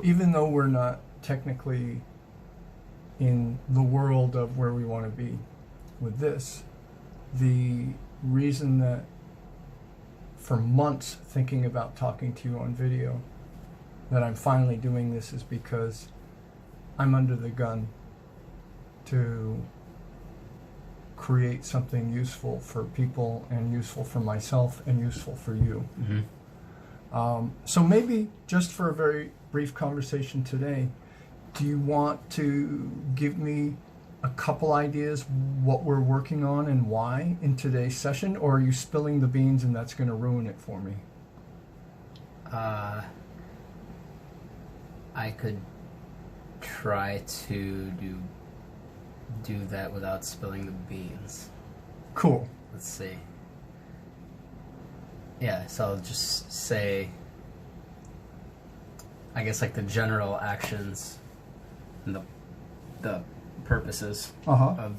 Even though we're not technically in the world of where we want to be with this, the reason that for months thinking about talking to you on video that I'm finally doing this is because I'm under the gun to create something useful for people and useful for myself and useful for you. So maybe just for a very brief conversation today, do you want to give me a couple ideas what we're working on and why in today's session, or are you spilling the beans and that's going to ruin it for me? I could try to do that without spilling the beans. Cool. Let's see. Yeah, so I'll just say, I guess, like the general actions and the purposes of,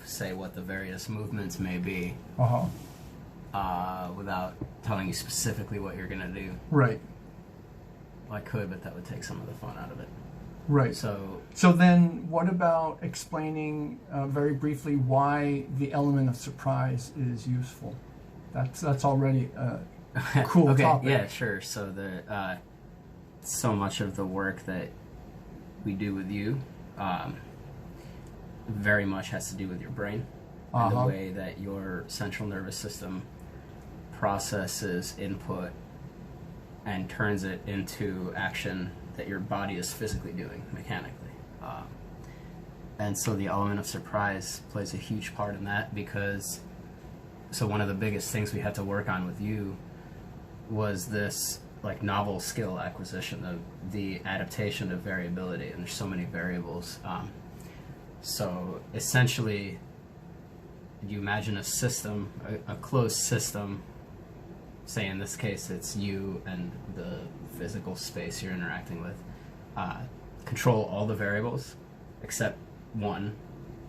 say, what the various movements may be, without telling you specifically what you're going to do. Right. Well, I could, but that would take some of the fun out of it. Right. So then what about explaining very briefly why the element of surprise is useful? That's already a cool okay, topic. Yeah, sure. So so much of the work that we do with you very much has to do with your brain and the way that your central nervous system processes input and turns it into action that your body is physically doing mechanically. And so the element of surprise plays a huge part in that, because so one of the biggest things we had to work on with you was this like novel skill acquisition, the adaptation of variability, and there's so many variables. So essentially, you imagine a system, a closed system, say in this case it's you and the physical space you're interacting with, control all the variables except one,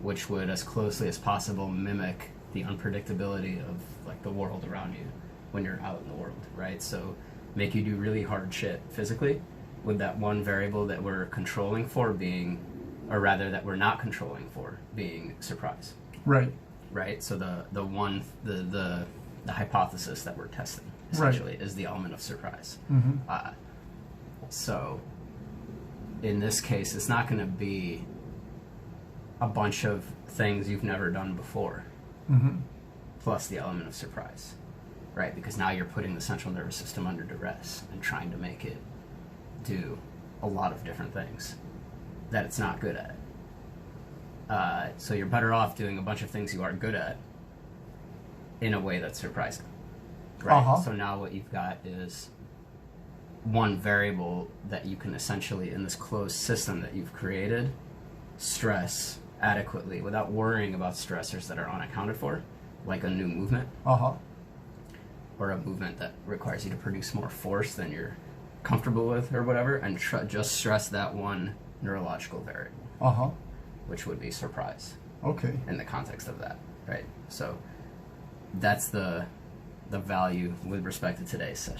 which would as closely as possible mimic the unpredictability of like the world around you when you're out in the world, right? So make you do really hard shit physically with that one variable that we're controlling for being, or rather that we're not controlling for being, surprise. Right. Right. So the hypothesis that we're testing essentially is the element of surprise. So in this case, it's not going to be a bunch of things you've never done before, plus the element of surprise, right? Because now you're putting the central nervous system under duress and trying to make it do a lot of different things that it's not good at. So you're better off doing a bunch of things you are good at in a way that's surprising, right? So now what you've got is one variable that you can essentially, in this closed system that you've created, stress adequately without worrying about stressors that are unaccounted for, like a new movement, or a movement that requires you to produce more force than you're comfortable with or whatever, and just stress that one neurological variable, which would be surprise. Okay. In the context of that, right? So that's the value with respect to today's session.